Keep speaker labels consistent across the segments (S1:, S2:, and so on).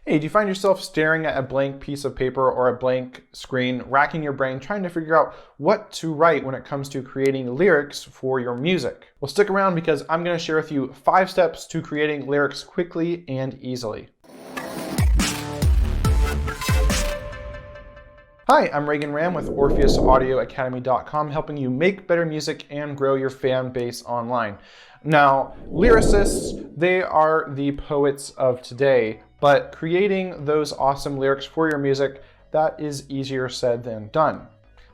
S1: Hey, do you find yourself staring at a blank piece of paper or a blank screen, racking your brain, trying to figure out what to write when it comes to creating lyrics for your music? Well, stick around because I'm going to share with you 5 steps to creating lyrics quickly and easily. Hi, I'm Reagan Ram with OrpheusAudioAcademy.com, helping you make better music and grow your fan base online. Now, lyricists, they are the poets of today, but creating those awesome lyrics for your music, that is easier said than done.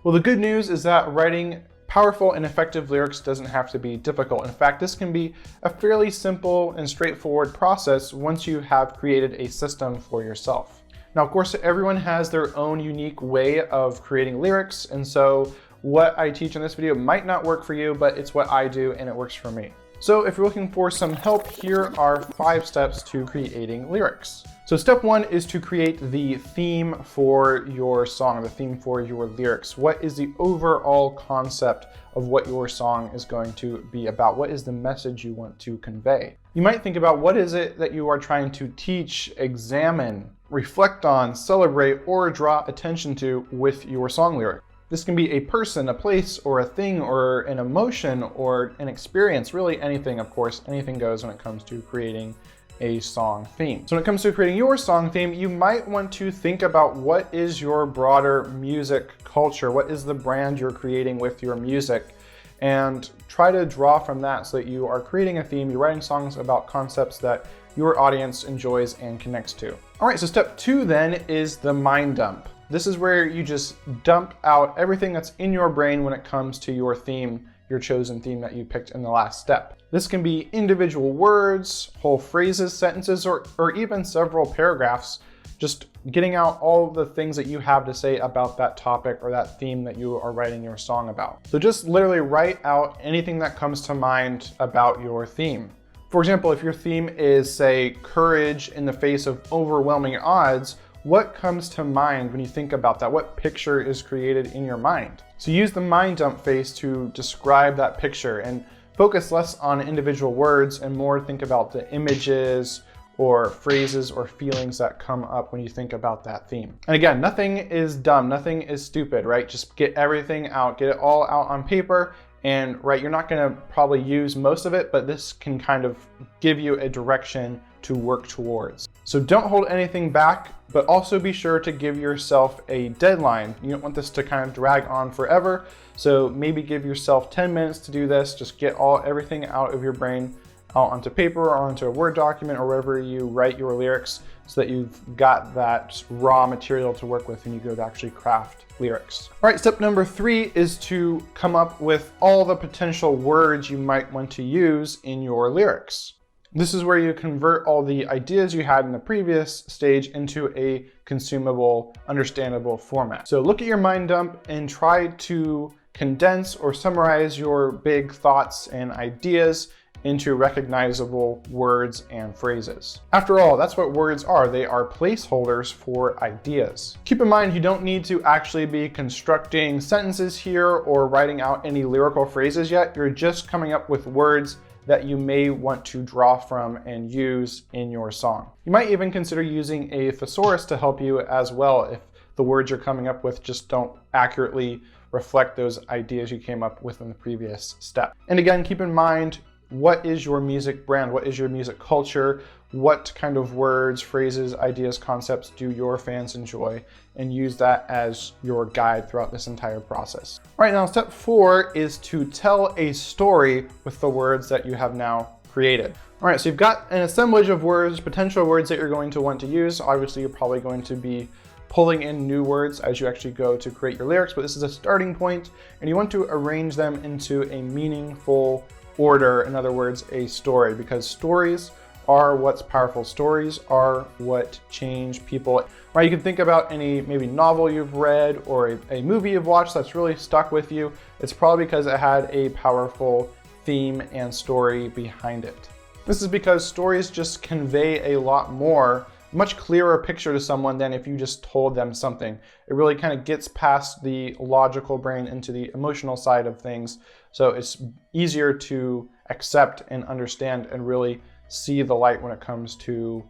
S1: Well, the good news is that writing powerful and effective lyrics doesn't have to be difficult. In fact, this can be a fairly simple and straightforward process once you have created a system for yourself. Now, of course, everyone has their own unique way of creating lyrics, and so what I teach in this video might not work for you, but it's what I do and it works for me. So if you're looking for some help, here are 5 steps to creating lyrics. So step 1 is to create the theme for your song, the theme for your lyrics. What is the overall concept of what your song is going to be about? What is the message you want to convey? You might think about what is it that you are trying to teach, examine, reflect on, celebrate, or draw attention to with your song lyric. This can be a person, a place, or a thing, or an emotion, or an experience, really anything, of course. Anything goes when it comes to creating a song theme. So when it comes to creating your song theme, you might want to think about what is your broader music culture, what is the brand you're creating with your music, and try to draw from that so that you are creating a theme, you're writing songs about concepts that your audience enjoys and connects to. All right, so step 2 then is the mind dump. This is where you just dump out everything that's in your brain when it comes to your theme, your chosen theme that you picked in the last step. This can be individual words, whole phrases, sentences, or even several paragraphs, just getting out all the things that you have to say about that topic or that theme that you are writing your song about. So just literally write out anything that comes to mind about your theme. For example, if your theme is, say, courage in the face of overwhelming odds, what comes to mind when you think about that? What picture is created in your mind? So use the mind dump phase to describe that picture and focus less on individual words and more think about the images or phrases or feelings that come up when you think about that theme. And again, nothing is dumb, nothing is stupid, right? Just get everything out, get it all out on paper. And right, you're not gonna probably use most of it, but this can kind of give you a direction to work towards. So don't hold anything back, but also be sure to give yourself a deadline. You don't want this to kind of drag on forever. So maybe give yourself 10 minutes to do this. Just get everything out of your brain, out onto paper or onto a Word document or wherever you write your lyrics so that you've got that raw material to work with when you go to actually craft lyrics. All right, step number 3 is to come up with all the potential words you might want to use in your lyrics. This is where you convert all the ideas you had in the previous stage into a consumable, understandable format. So look at your mind dump and try to condense or summarize your big thoughts and ideas into recognizable words and phrases. After all, that's what words are. They are placeholders for ideas. Keep in mind, you don't need to actually be constructing sentences here or writing out any lyrical phrases yet. You're just coming up with words that you may want to draw from and use in your song. You might even consider using a thesaurus to help you as well if the words you're coming up with just don't accurately reflect those ideas you came up with in the previous step. And again, keep in mind, what is your music brand? What is your music culture? What kind of words, phrases, ideas, concepts do your fans enjoy? And use that as your guide throughout this entire process. All right, now step 4 is to tell a story with the words that you have now created. All right, so you've got an assemblage of words, potential words that you're going to want to use. Obviously, you're probably going to be pulling in new words as you actually go to create your lyrics, but this is a starting point, and you want to arrange them into a meaningful order, in other words, a story, because stories are what's powerful. Stories are what change people. Right, you can think about any maybe novel you've read or a movie you've watched that's really stuck with you. It's probably because it had a powerful theme and story behind it. This is because stories just convey a lot more, much clearer picture to someone than if you just told them something. It really kind of gets past the logical brain into the emotional side of things. So it's easier to accept and understand and really see the light when it comes to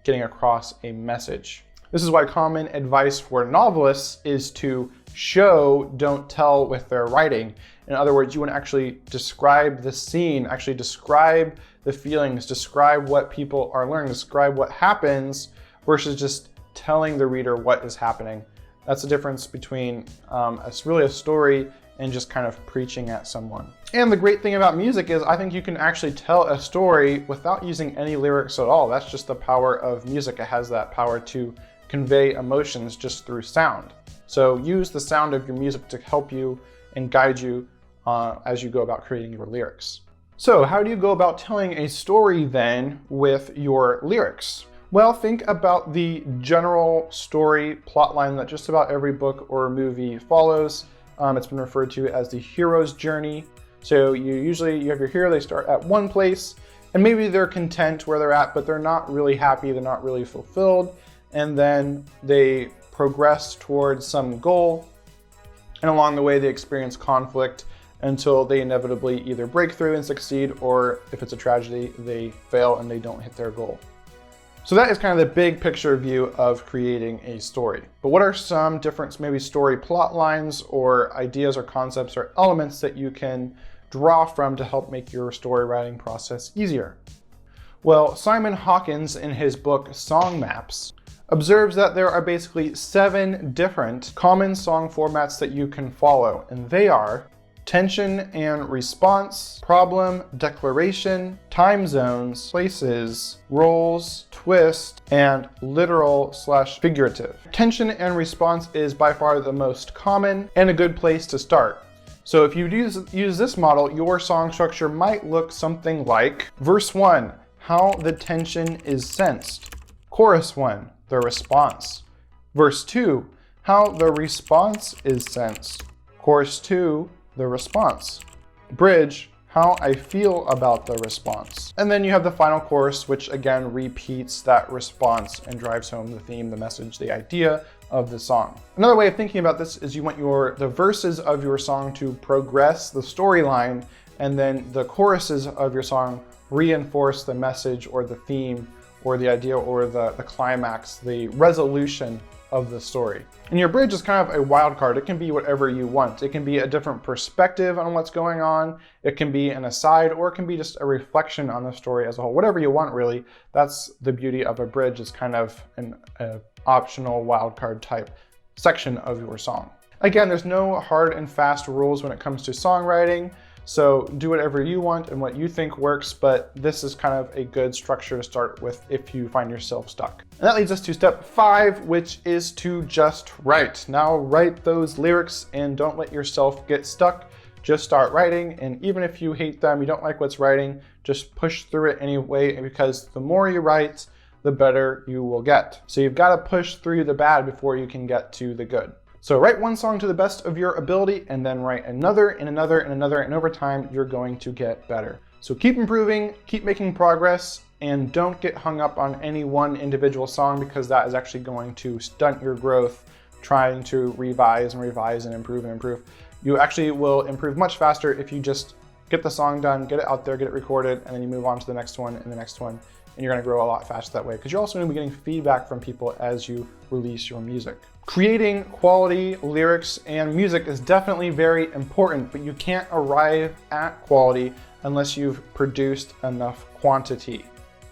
S1: getting across a message. This is why common advice for novelists is to show, don't tell with their writing. In other words, you want to actually describe the scene, actually describe the feelings, describe what people are learning, describe what happens versus just telling the reader what is happening. That's the difference between really a story and just kind of preaching at someone. And the great thing about music is I think you can actually tell a story without using any lyrics at all. That's just the power of music. It has that power to convey emotions just through sound. So use the sound of your music to help you and guide you as you go about creating your lyrics. So how do you go about telling a story then with your lyrics? Well, think about the general story plotline that just about every book or movie follows. It's been referred to as the hero's journey. So you have your hero, they start at one place, and maybe they're content where they're at, but they're not really happy, they're not really fulfilled, and then they progress towards some goal, and along the way they experience conflict until they inevitably either break through and succeed, or if it's a tragedy, they fail and they don't hit their goal. So that is kind of the big picture view of creating a story. But what are some different maybe story plot lines or ideas or concepts or elements that you can draw from to help make your story writing process easier? Well, Simon Hawkins in his book Song Maps observes that there are basically 7 different common song formats that you can follow, and they are tension and response, problem, declaration, time zones, places, roles, twist, and literal/figurative. Tension and response is by far the most common and a good place to start. So if you use this model, your song structure might look something like verse 1, how the tension is sensed. Chorus 1, the response. Verse 2, how the response is sensed. Chorus 2, the response. Bridge, how I feel about the response. And then you have the final chorus, which again repeats that response and drives home the theme, the message, the idea of the song. Another way of thinking about this is you want the verses of your song to progress the storyline, and then the choruses of your song reinforce the message or the theme or the idea or the climax, the resolution of the story. And your bridge is kind of a wild card. It can be whatever you want. It can be a different perspective on what's going on. It can be an aside, or it can be just a reflection on the story as a whole. Whatever you want, really. That's the beauty of a bridge. It's kind of an optional wild card type section of your song. Again, there's no hard and fast rules when it comes to songwriting. So do whatever you want and what you think works, but this is kind of a good structure to start with if you find yourself stuck. And that leads us to step 5, which is to just write. Now write those lyrics and don't let yourself get stuck. Just start writing, and even if you hate them, you don't like what's writing, just push through it anyway, because the more you write, the better you will get. So you've got to push through the bad before you can get to the good. So write one song to the best of your ability, and then write another and another and another, and over time, you're going to get better. So keep improving, keep making progress, and don't get hung up on any one individual song, because that is actually going to stunt your growth trying to revise and revise and improve. You actually will improve much faster if you just get the song done, get it out there, get it recorded, and then you move on to the next one and the next one, and you're gonna grow a lot faster that way, because you're also gonna be getting feedback from people as you release your music. Creating quality lyrics and music is definitely very important, but you can't arrive at quality unless you've produced enough quantity.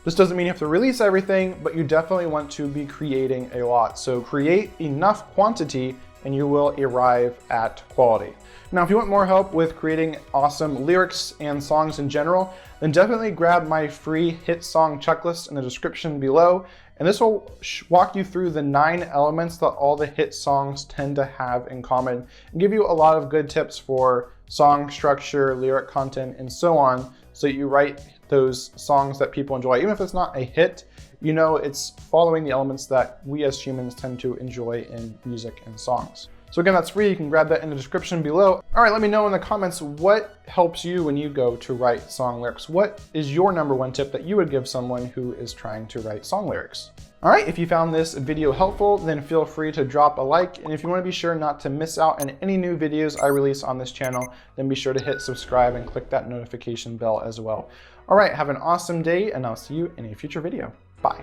S1: This doesn't mean you have to release everything, but you definitely want to be creating a lot. So create enough quantity and you will arrive at quality. Now, if you want more help with creating awesome lyrics and songs in general, then definitely grab my free hit song checklist in the description below. And this will walk you through the 9 elements that all the hit songs tend to have in common, and give you a lot of good tips for song structure, lyric content, and so on, so that you write those songs that people enjoy. Even if it's not a hit, you know it's following the elements that we as humans tend to enjoy in music and songs. So again, that's free. You can grab that in the description below. All right, let me know in the comments what helps you when you go to write song lyrics. What is your #1 tip that you would give someone who is trying to write song lyrics? All right, if you found this video helpful, then feel free to drop a like. And if you want to be sure not to miss out on any new videos I release on this channel, then be sure to hit subscribe and click that notification bell as well. All right, have an awesome day, and I'll see you in a future video. Bye.